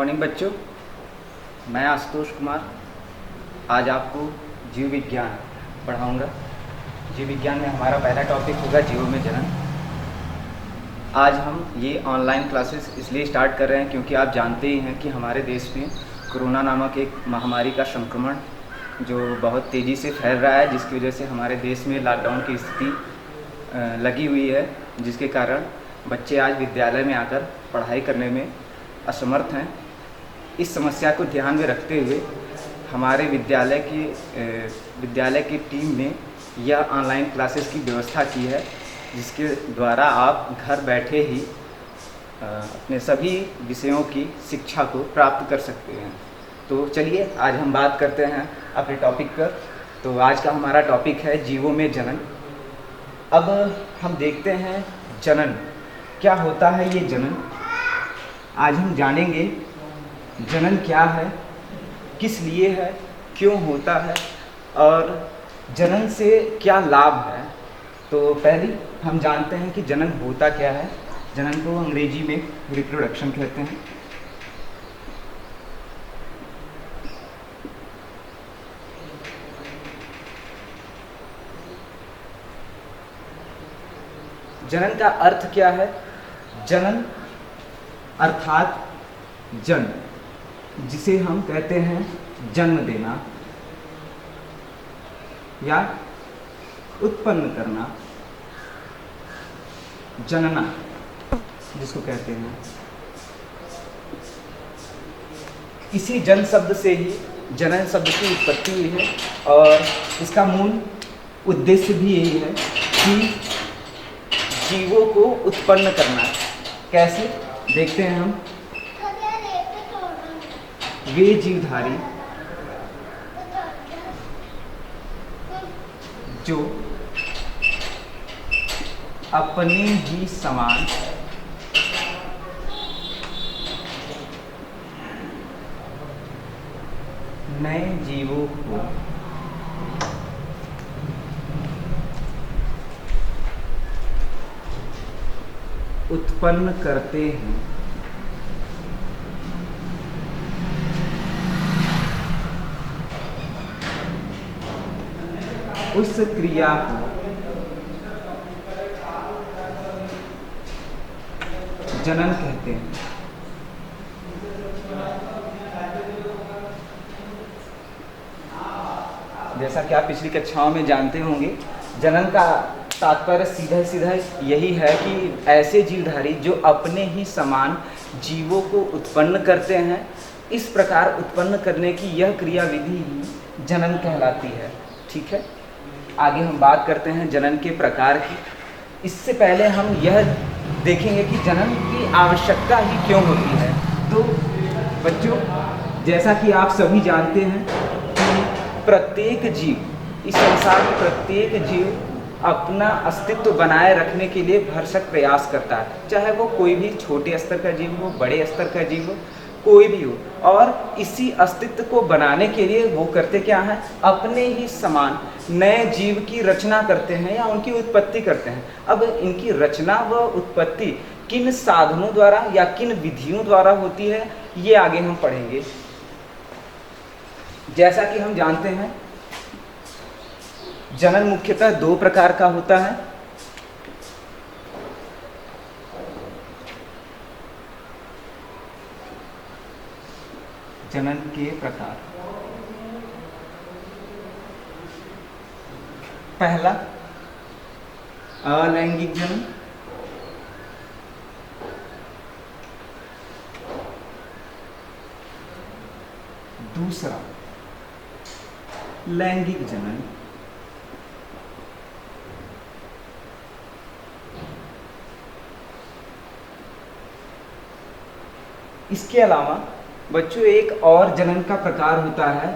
Morning बच्चों, मैं आशुतोष कुमार आज आपको जीव विज्ञान पढ़ाऊँगा। जीव विज्ञान में हमारा पहला टॉपिक होगा जीवों में जनन। आज हम ये ऑनलाइन क्लासेस इसलिए स्टार्ट कर रहे हैं क्योंकि आप जानते ही हैं कि हमारे देश में कोरोना नामक एक महामारी का संक्रमण जो बहुत तेज़ी से फैल रहा है, जिसकी वजह से हमारे देश में लॉकडाउन की स्थिति लगी हुई है, जिसके कारण बच्चे आज विद्यालय में आकर पढ़ाई करने में असमर्थ हैं। इस समस्या को ध्यान में रखते हुए हमारे विद्यालय की टीम ने यह ऑनलाइन क्लासेस की व्यवस्था की है, जिसके द्वारा आप घर बैठे ही अपने सभी विषयों की शिक्षा को प्राप्त कर सकते हैं। तो चलिए आज हम बात करते हैं अपने टॉपिक पर। तो आज का हमारा टॉपिक है जीवों में जनन। अब हम देखते हैं जनन क्या होता है। ये जनन आज हम जानेंगे, जनन क्या है, किस लिए है, क्यों होता है और जनन से क्या लाभ है। तो पहले हम जानते हैं कि जनन होता क्या है। जनन को अंग्रेजी में रिप्रोडक्शन कहते हैं। जनन का अर्थ क्या है? जनन अर्थात जन्म, जिसे हम कहते हैं जन्म देना या उत्पन्न करना, जनना जिसको कहते हैं। इसी जन शब्द से ही जनन शब्द की उत्पत्ति हुई है और इसका मूल उद्देश्य भी यही है कि जीवों को उत्पन्न करना। कैसे देखते हैं हम। वे जीवधारी जो अपने ही समान नए जीवों को उत्पन्न करते हैं, उस क्रिया को जनन कहते हैं। जैसा कि आप पिछली कक्षाओं में जानते होंगे, जनन का तात्पर्य सीधा यही है कि ऐसे जीवधारी जो अपने ही समान जीवों को उत्पन्न करते हैं, इस प्रकार उत्पन्न करने की यह क्रिया विधि ही जनन कहलाती है। ठीक है, आगे हम बात करते हैं जनन के प्रकार की। इससे पहले हम यह देखेंगे कि जनन की आवश्यकता ही क्यों होती है। तो बच्चों, जैसा कि आप सभी जानते हैं कि प्रत्येक जीव, इस संसार में प्रत्येक जीव अपना अस्तित्व बनाए रखने के लिए भरसक प्रयास करता है, चाहे वो कोई भी छोटे स्तर का जीव हो, बड़े स्तर का जीव हो, कोई भी हो। और इसी अस्तित्व को बनाने के लिए वो करते क्या हैं? अपने ही समान नए जीव की रचना करते हैं या उनकी उत्पत्ति करते हैं। अब इनकी रचना व उत्पत्ति किन साधनों द्वारा या किन विधियों द्वारा होती है, ये आगे हम पढ़ेंगे। जैसा कि हम जानते हैं, जनन मुख्यतः दो प्रकार का होता है। जनन के प्रकार, पहला अलैंगिक जनन, दूसरा लैंगिक जनन। इसके अलावा बच्चों एक और जनन का प्रकार होता है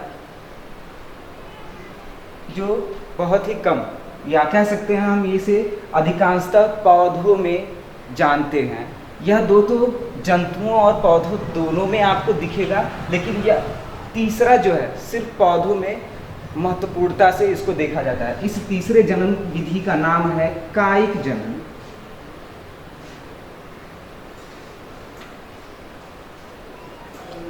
जो बहुत ही कम, या कह सकते हैं हम इसे अधिकांशतः पौधों में जानते हैं। यह दो तो जंतुओं और पौधों दोनों में आपको दिखेगा, लेकिन यह तीसरा जो है सिर्फ पौधों में महत्वपूर्णता से इसको देखा जाता है। इस तीसरे जनन विधि का नाम है कायिक जनन।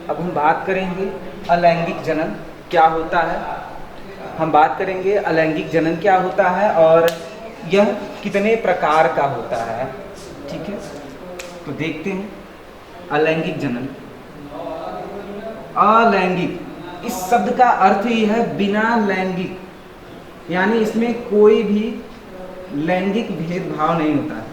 अब हम बात करेंगे अलैंगिक जनन क्या होता है। हम बात करेंगे अलैंगिक जनन क्या होता है और यह कितने प्रकार का होता है। ठीक है, तो देखते हैं अलैंगिक जनन। अलैंगिक, इस शब्द का अर्थ ही है बिना लैंगिक, यानी इसमें कोई भी लैंगिक भेदभाव नहीं होता है।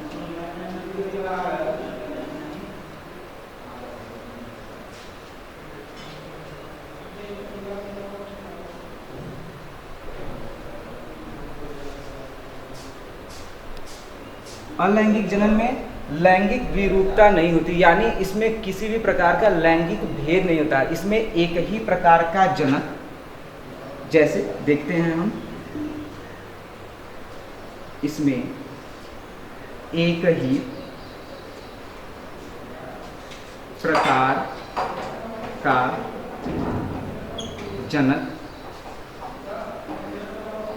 अलैंगिक जनन में लैंगिक विरूपता नहीं होती, यानी इसमें किसी भी प्रकार का लैंगिक भेद नहीं होता। इसमें एक ही प्रकार का जनक, जैसे देखते हैं हम, इसमें एक ही प्रकार का जनक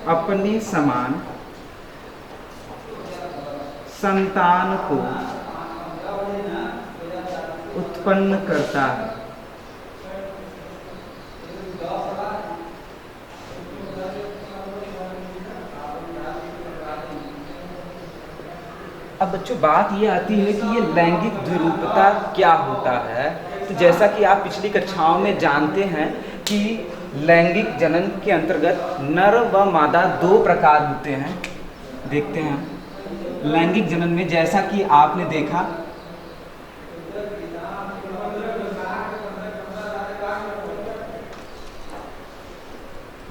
अपने समान संतान को उत्पन्न करता है। अब बच्चों बात ये आती है कि ये लैंगिक द्विरूपता क्या होता है। तो जैसा कि आप पिछली कक्षाओं में जानते हैं कि लैंगिक जनन के अंतर्गत नर व मादा दो प्रकार होते हैं। देखते हैं लैंगिक जनन में, जैसा कि आपने देखा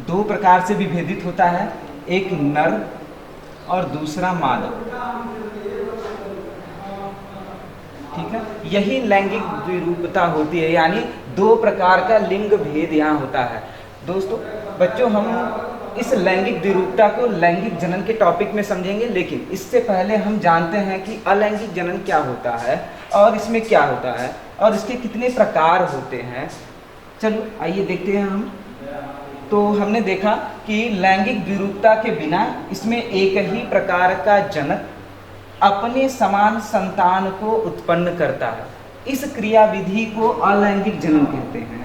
दो प्रकार से विभेदित होता है, एक नर और दूसरा मादा। ठीक है, यही लैंगिक द्विरूपता होती है, यानी दो प्रकार का लिंग भेद यहाँ होता है। दोस्तों बच्चों, हम इस लैंगिक द्विरूपता को लैंगिक जनन के टॉपिक में समझेंगे, लेकिन इससे पहले हम जानते हैं कि अलैंगिक जनन क्या होता है और इसमें क्या होता है और इसके कितने प्रकार होते हैं। चलो आइए देखते हैं हम। तो हमने देखा कि लैंगिक द्विरूपता के बिना इसमें एक ही प्रकार का जनक अपने समान संतान को उत्पन्न करता है। इस क्रियाविधि को अलैंगिक जनन कहते हैं।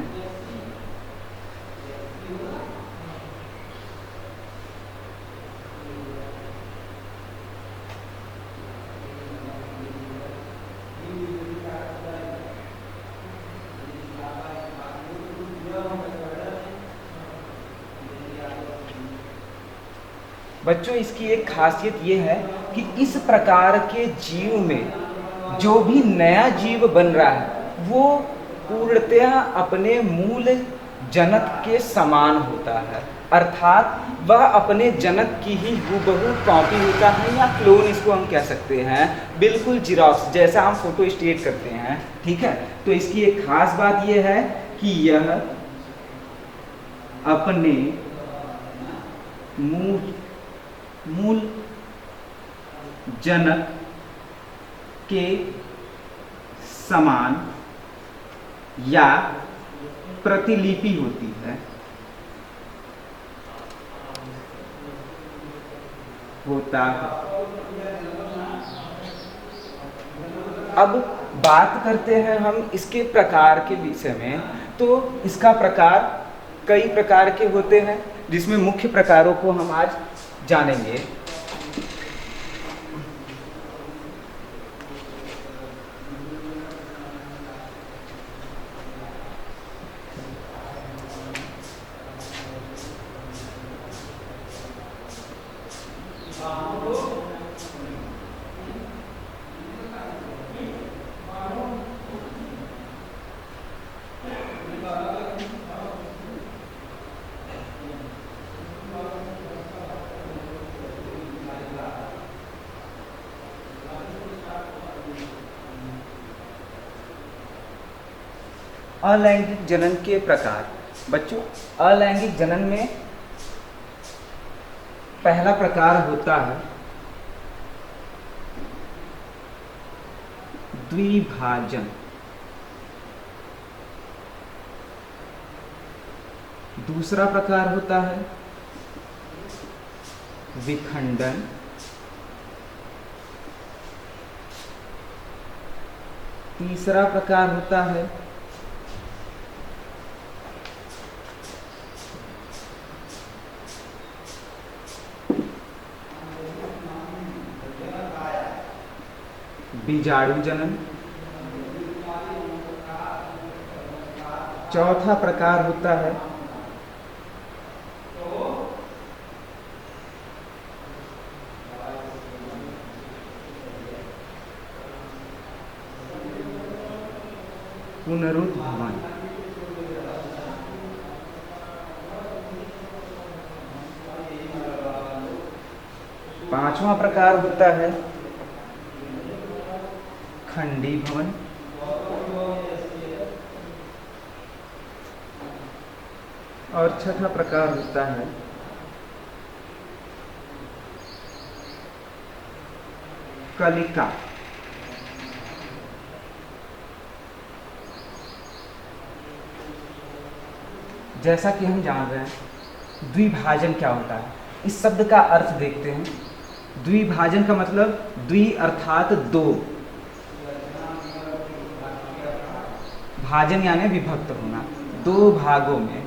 बच्चों इसकी एक खासियत ये है कि इस प्रकार के जीव में जो भी नया जीव बन रहा है वो पूर्णतः अपने मूल जनक के समान होता है, अर्थात वह अपने जनक की ही हूबहू कॉपी होता है, या क्लोन इसको हम कह सकते हैं, बिल्कुल जीरोक्स, जैसा हम फोटो स्टेट करते हैं। ठीक है, तो इसकी एक खास बात यह है कि यह अपने मूल जनक के समान या प्रतिलिपि होती है, होता है। अब बात करते हैं हम इसके प्रकार के विषय में। तो इसका प्रकार कई प्रकार के होते हैं, जिसमें मुख्य प्रकारों को हम आज जानेंगे। अलैंगिक जनन के प्रकार। बच्चों अलैंगिक जनन में पहला प्रकार होता है द्विभाजन, दूसरा प्रकार होता है विखंडन, तीसरा प्रकार होता है बीजाणु जनन। चौथा प्रकार होता है पुनरुद्भवन। पांचवा प्रकार होता है खंडीभवन। और छठा प्रकार होता है कलिका। जैसा कि हम जान रहे हैं द्विभाजन क्या होता है, इस शब्द का अर्थ देखते हैं। द्विभाजन का मतलब द्वि अर्थात दो, भाजन यानी विभक्त होना, दो भागों में।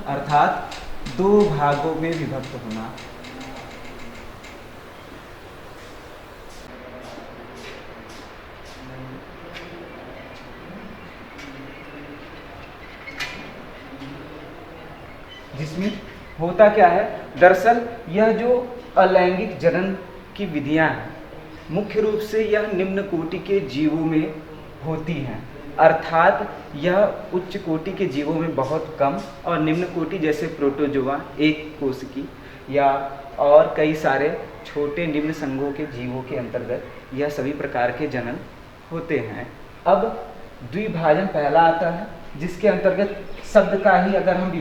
अर्थात दो भागों में विभक्त होना। जिसमें होता क्या है, दरअसल यह जो अलैंगिक जनन की विधियां हैं मुख्य रूप से यह निम्न कोटि के जीवों में होती हैं, अर्थात यह उच्च कोटि के जीवों में बहुत कम और निम्न कोटि जैसे प्रोटोजोआ, एक कोशिकी या और कई सारे छोटे निम्न संघों के जीवों के अंतर्गत यह सभी प्रकार के जनन होते हैं। अब द्विभाजन पहला आता है, जिसके अंतर्गत शब्द का ही अगर हम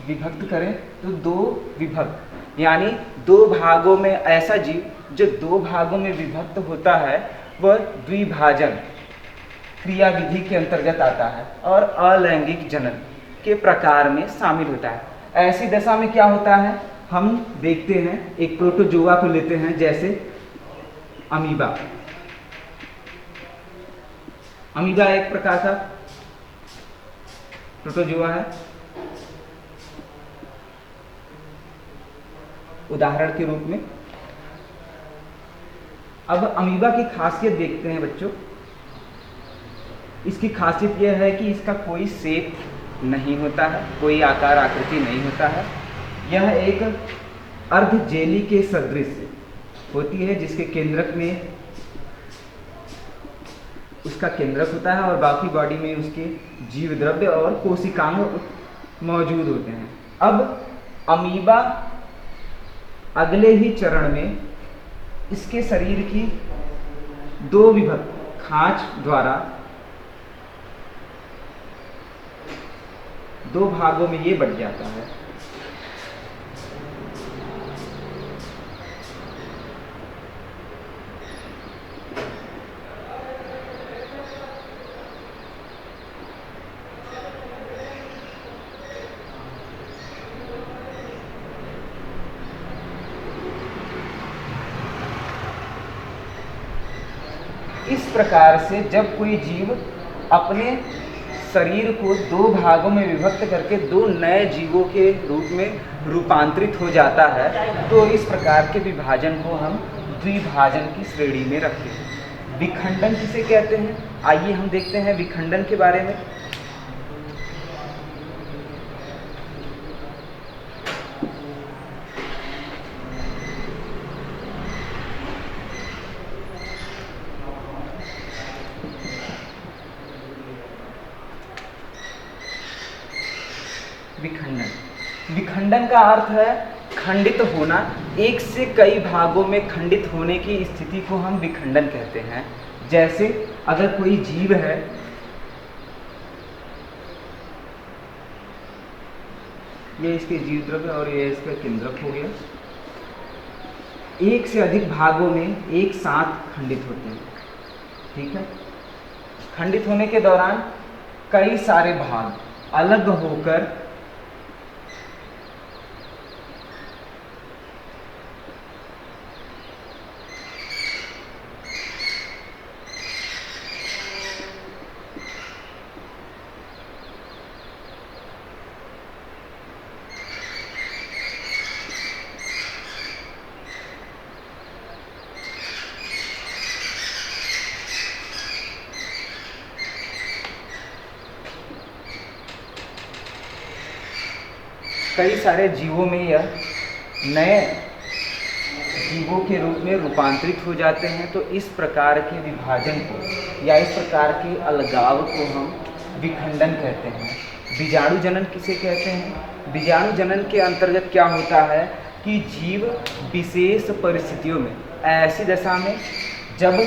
विभक्त करें तो दो विभक्त, यानी दो भागों में ऐसा जीव जो दो भागों में विभक्त होता है वह द्विभाजन क्रिया विधि के अंतर्गत आता है और अलैंगिक जनन के प्रकार में शामिल होता है। ऐसी दशा में क्या होता है, हम देखते हैं एक प्रोटोजोआ को लेते हैं, जैसे अमीबा। अमीबा एक प्रकार का प्रोटोजोआ है। उदाहरण के रूप में अब अमीबा की खासियत देखते हैं बच्चों। इसकी खासियत यह है कि इसका कोई शेप नहीं होता है, कोई आकार आकृति नहीं होता है। यह एक अर्ध जेली के सदृश होती है, जिसके केंद्रक में उसका केंद्रक होता है और बाकी बॉडी में उसके जीव द्रव्य और कोशिकांग मौजूद होते हैं। अब अमीबा अगले ही चरण में इसके शरीर की दो विभक्त खांच द्वारा दो भागों में ये बट जाता है। इस प्रकार से जब कोई जीव अपने शरीर को दो भागों में विभक्त करके दो नए जीवों के रूप में रूपांतरित हो जाता है तो इस प्रकार के विभाजन को हम द्विभाजन की श्रेणी में रखते हैं। विखंडन किसे कहते हैं, आइए हम देखते हैं विखंडन के बारे में। विखंडन का अर्थ है खंडित होना। एक से कई भागों में खंडित होने की स्थिति को हम विखंडन कहते हैं। जैसे अगर कोई जीव है, ये इसके जीव द्रव्य और ये इसका केंद्रक हो गया, एक से अधिक भागों में एक साथ खंडित होते हैं। ठीक है, खंडित होने के दौरान कई सारे भाग अलग होकर कई सारे जीवों में यह नए जीवों के रूप में रूपांतरित हो जाते हैं। तो इस प्रकार के विभाजन को या इस प्रकार के अलगाव को हम विखंडन कहते हैं। बीजाणु जनन किसे कहते हैं? बीजाणु जनन के अंतर्गत क्या होता है कि जीव विशेष परिस्थितियों में, ऐसी दशा में जब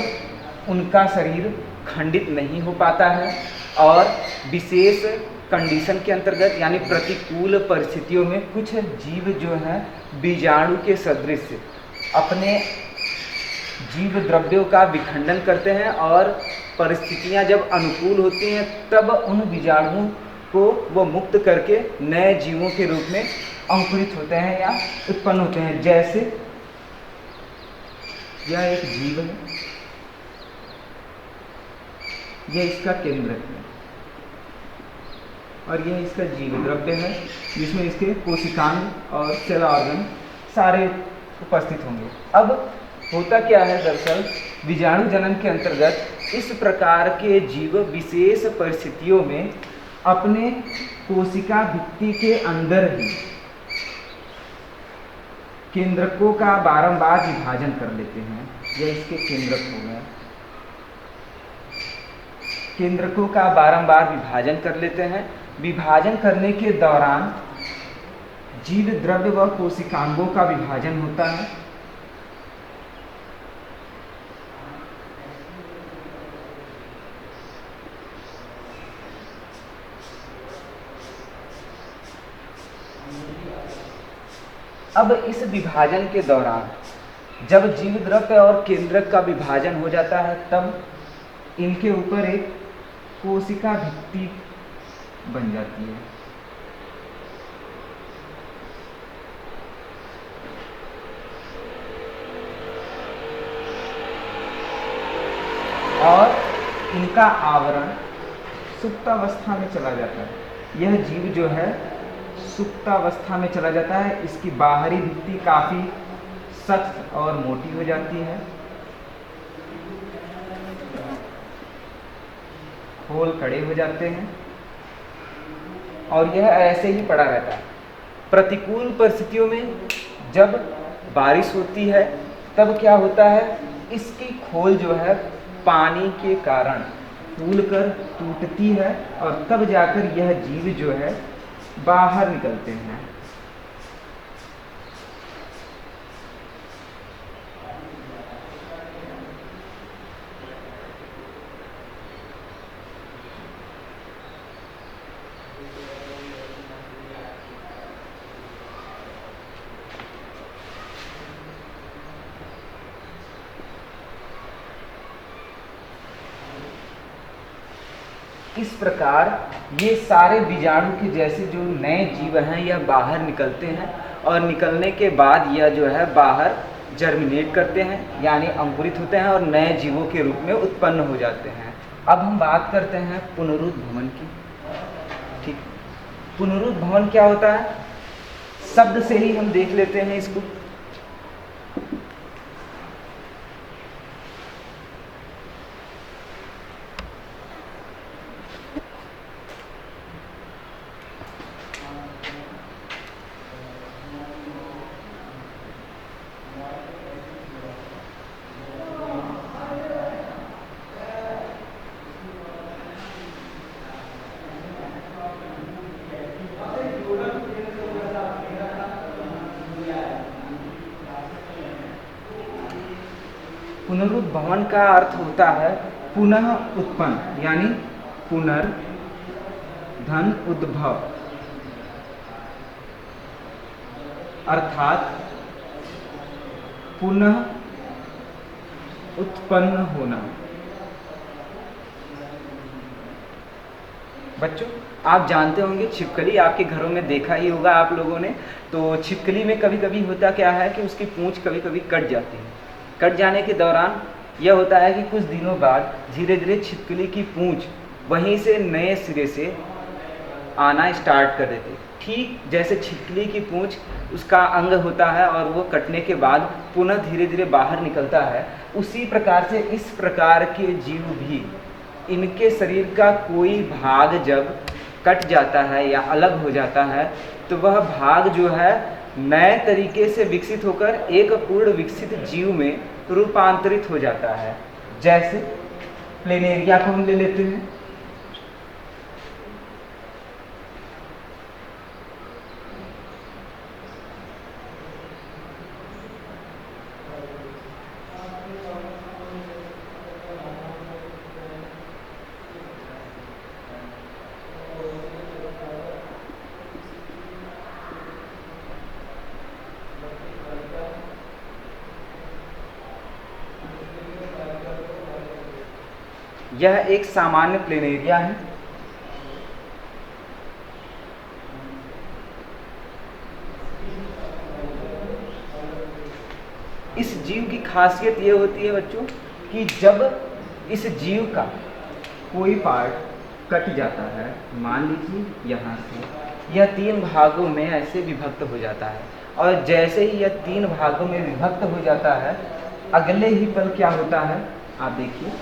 उनका शरीर खंडित नहीं हो पाता है और विशेष कंडीशन के अंतर्गत यानी प्रतिकूल परिस्थितियों में कुछ जीव जो हैं बीजाणु के सदृश अपने जीव द्रव्यों का विखंडन करते हैं और परिस्थितियां जब अनुकूल होती हैं तब उन बीजाणुओं को वो मुक्त करके नए जीवों के रूप में अंकुरित होते हैं या उत्पन्न होते हैं। जैसे यह एक जीव है, यह इसका केंद्रक है और यह इसका जीव द्रव्य है जिसमें इसके कोशिकांग और सेल ऑर्गन सारे उपस्थित होंगे। अब होता क्या है, दरअसल बीजाणु जनन के अंतर्गत इस प्रकार के जीव विशेष परिस्थितियों में अपने कोशिका भित्ति के अंदर ही केंद्रकों का बारंबार विभाजन कर लेते हैं। यह इसके केंद्रक हो गए, केंद्रकों का बारंबार विभाजन कर लेते हैं। विभाजन करने के दौरान जीव द्रव्य व कोशिकांगों का विभाजन होता है। अब इस विभाजन के दौरान जब जीव द्रव्य और केंद्रक का विभाजन हो जाता है तब इनके ऊपर एक कोशिका भित्ति बन जाती है। और इनका आवरण सुप्तावस्था में चला जाता है। यह जीव जो है सुप्तावस्था में चला जाता है। इसकी बाहरी भित्ति काफ़ी सख्त और मोटी हो जाती है, खोल खड़े हो जाते हैं और यह ऐसे ही पड़ा रहता है। प्रतिकूल परिस्थितियों में जब बारिश होती है तब क्या होता है, इसकी खोल जो है पानी के कारण फूलकर टूटती है और तब जाकर यह जीव जो है बाहर निकलते हैं। इस प्रकार ये सारे बीजाणु के जैसे जो नए जीव हैं यह बाहर निकलते हैं और निकलने के बाद यह जो है बाहर जर्मिनेट करते हैं यानी अंकुरित होते हैं और नए जीवों के रूप में उत्पन्न हो जाते हैं। अब हम बात करते हैं पुनरुद्भवन की। ठीक, पुनरुद्भवन क्या होता है, शब्द से ही हम देख लेते हैं इसको। पुनरुद्भवन का अर्थ होता है पुनः उत्पन्न यानी पुनर्धन उद्भव, अर्थात पुनः उत्पन्न होना। बच्चों आप जानते होंगे छिपकली, आपके घरों में देखा ही होगा आप लोगों ने। तो छिपकली में कभी कभी होता क्या है कि उसकी पूंछ कभी कभी कट जाती है। कट जाने के दौरान यह होता है कि कुछ दिनों बाद धीरे धीरे छिपकली की पूंछ वहीं से नए सिरे से आना स्टार्ट कर देती है। ठीक जैसे छिपकली की पूंछ उसका अंग होता है और वो कटने के बाद पुनः धीरे धीरे बाहर निकलता है, उसी प्रकार से इस प्रकार के जीव भी इनके शरीर का कोई भाग जब कट जाता है या अलग हो जाता है तो वह भाग जो है नए तरीके से विकसित होकर एक पूर्ण विकसित जीव में रूपांतरित हो जाता है। जैसे प्लेनेरिया को हम ले लेते हैं। यह एक सामान्य प्लेनेरिया है। इस जीव की खासियत यह होती है बच्चों कि जब इस जीव का कोई पार्ट कट जाता है, मान लीजिए यहाँ से, यह 3 भागों में ऐसे विभक्त हो जाता है और जैसे ही यह 3 भागों में विभक्त हो जाता है अगले ही पल क्या होता है आप देखिए,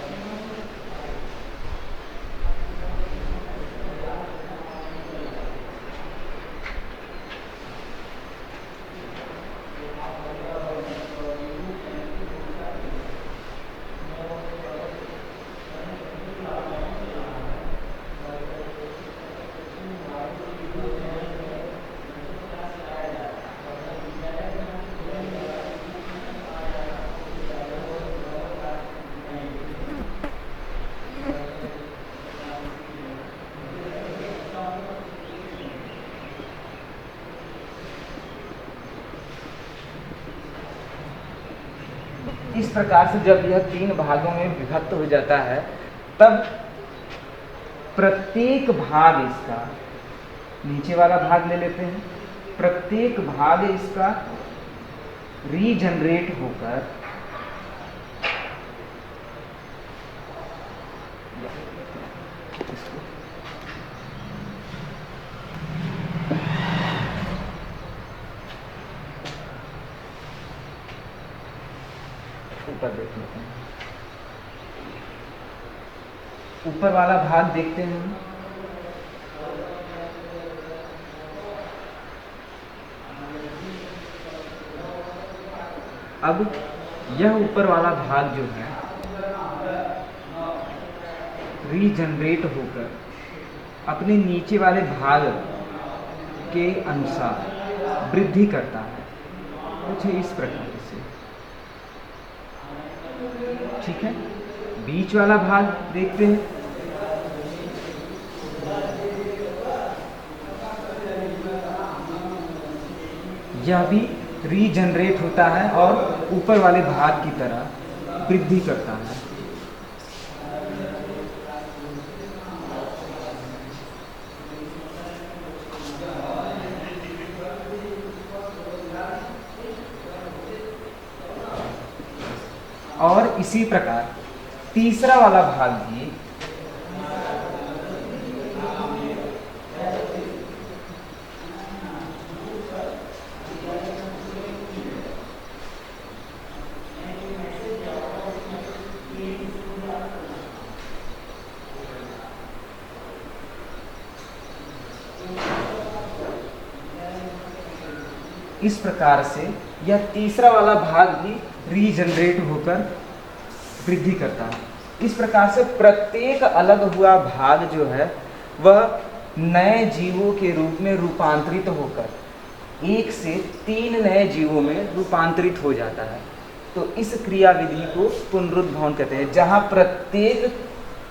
इस प्रकार से जब यह 3 भागों में विभक्त हो जाता है तब प्रत्येक भाग इसका, नीचे वाला भाग ले लेते हैं, प्रत्येक भाग इसका रीजनरेट होकर ऊपर देख लेते हैं, ऊपर वाला भाग देखते हैं। अब यह ऊपर वाला भाग जो है रीजनरेट होकर अपने नीचे वाले भाग के अनुसार वृद्धि करता है कुछ इस प्रकार से। ठीक है, बीच वाला भाग देखते हैं। यह भी रीजनरेट होता है और ऊपर वाले भाग की तरह वृद्धि करता है। और इसी प्रकार तीसरा वाला भाग भी इस प्रकार से यह तीसरा वाला भाग भी रीजनरेट होकर वृद्धि करता है। इस प्रकार से प्रत्येक अलग हुआ भाग जो है वह नए जीवों के रूप में रूपांतरित होकर 1 से 3 नए जीवों में रूपांतरित हो जाता है। तो इस क्रियाविधि को पुनरुद्भवन कहते हैं, जहाँ प्रत्येक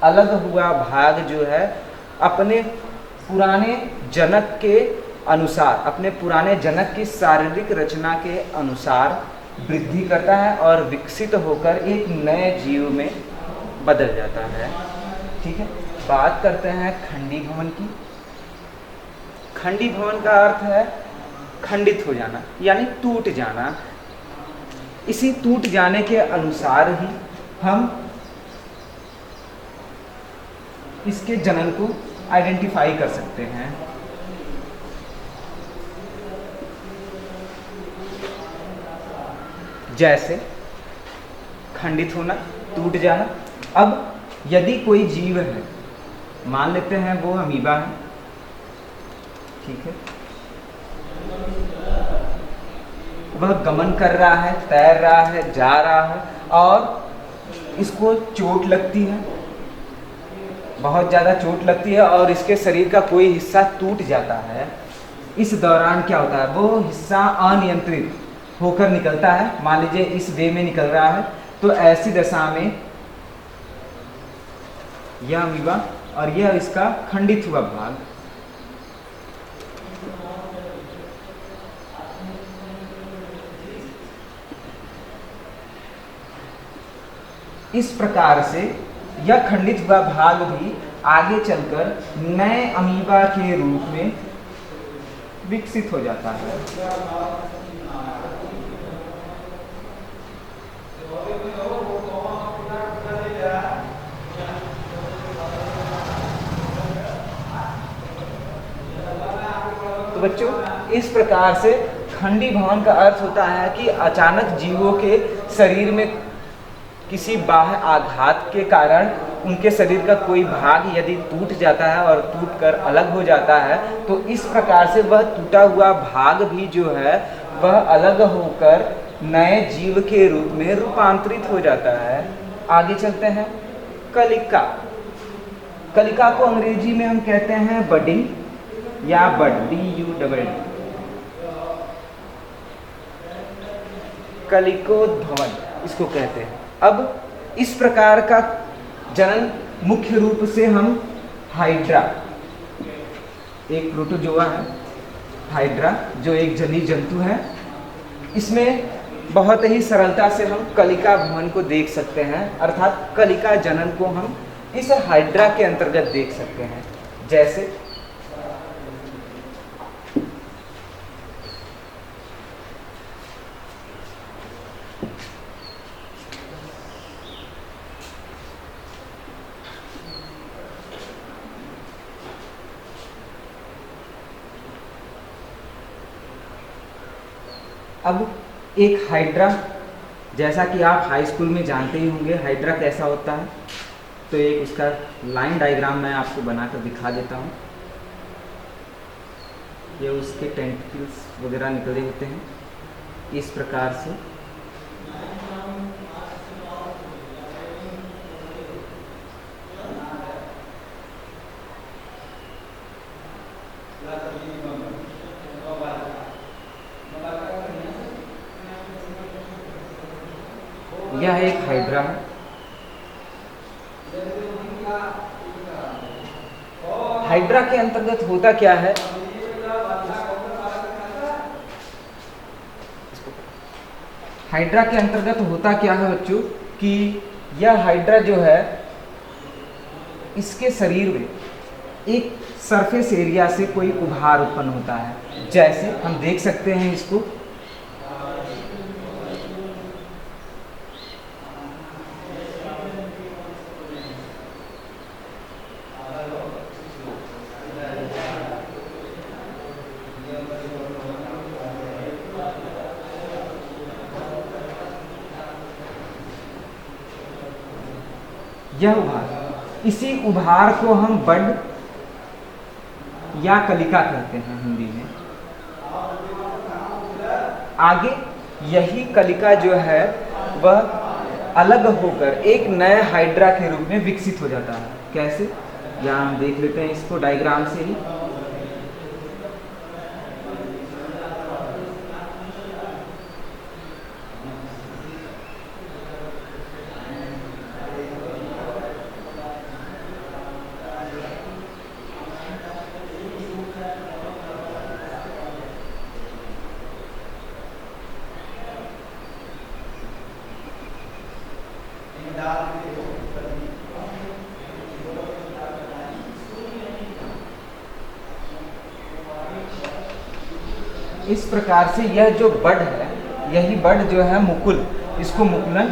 अलग हुआ भाग जो है अपने पुराने जनक के अनुसार, अपने पुराने जनक की शारीरिक रचना के अनुसार वृद्धि करता है और विकसित होकर एक नए जीव में बदल जाता है। ठीक है, बात करते हैं खंडीभवन की। खंडीभवन का अर्थ है खंडित हो जाना, यानी टूट जाना। इसी टूट जाने के अनुसार ही हम इसके जनन को आइडेंटिफाई कर सकते हैं। जैसे खंडित होना, टूट जाना। अब यदि कोई जीव है, मान लेते हैं वो अमीबा है, ठीक है। वह गमन कर रहा है, तैर रहा है, जा रहा है और इसको चोट लगती है, बहुत ज़्यादा चोट लगती है और इसके शरीर का कोई हिस्सा टूट जाता है। इस दौरान क्या होता है, वो हिस्सा अनियंत्रित होकर निकलता है। मान लीजिए इस वे में निकल रहा है, तो ऐसी दशा में यह अमीबा और यह इसका खंडित हुआ भाग इस प्रकार से यह खंडित हुआ भाग भी आगे चलकर नए अमीबा के रूप में विकसित हो जाता है। तो बच्चों, इस प्रकार से खंडी भवन का अर्थ होता है कि अचानक जीवों के शरीर में किसी बाह्य आघात के कारण उनके शरीर का कोई भाग यदि टूट जाता है और टूटकर अलग हो जाता है, तो इस प्रकार से वह टूटा हुआ भाग भी जो है वह अलग होकर नए जीव के रूप में रूपांतरित हो जाता है। आगे चलते हैं। कलिका। कलिका को अंग्रेजी में हम कहते हैं बडिंग या बड, BUDD। कलिकोद्भवन इसको कहते हैं। अब इस प्रकार का जनन मुख्य रूप से हम हाइड्रा, एक प्रोटोजोआ है हाइड्रा जो एक जलीय जंतु है, इसमें बहुत ही सरलता से हम कलिका भवन को देख सकते हैं, अर्थात कलिका जनन को हम इस हाइड्रा के अंतर्गत देख सकते हैं। जैसे अब एक हाइड्रा, जैसा कि आप हाई स्कूल में जानते ही होंगे हाइड्रा कैसा होता है, तो एक उसका लाइन डायग्राम मैं आपको बनाकर दिखा देता हूँ। ये उसके टेंटिकल्स वगैरह निकले होते हैं इस प्रकार से। यह एक हाइड्रा है। हाइड्रा के अंतर्गत होता क्या है, हाइड्रा के अंतर्गत होता क्या है बच्चों कि यह हाइड्रा जो है इसके शरीर में एक सरफेस एरिया से कोई उभार उत्पन्न होता है। जैसे हम देख सकते हैं इसको, यह उभार, इसी उभार को हम बड या कलिका कहते हैं हिंदी में। आगे यही कलिका जो है वह अलग होकर एक नए हाइड्रा के रूप में विकसित हो जाता है। कैसे, यहाँ हम देख लेते हैं इसको डायग्राम से ही। इस प्रकार से यह जो बड है, यही बड जो है मुकुल, इसको मुकुलन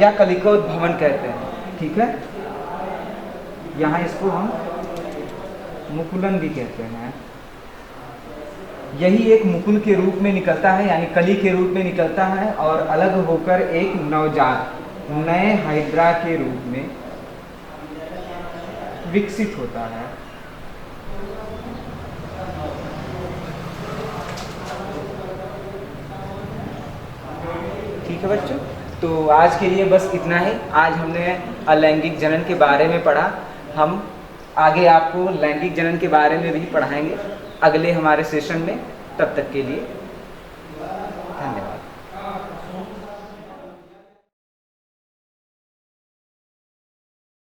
या कलिकोद्भवन कहते हैं। ठीक है, यहाँ इसको हम मुकुलन भी कहते हैं। यही एक मुकुल के रूप में निकलता है, यानी कली के रूप में निकलता है और अलग होकर एक नवजात नए हाइड्रा के रूप में विकसित होता है। ठीक है बच्चों, तो आज के लिए बस इतना ही। आज हमने अलैंगिक जनन के बारे में पढ़ा। हम आगे आपको लैंगिक जनन के बारे में भी पढ़ाएंगे अगले हमारे सेशन में। तब तक के लिए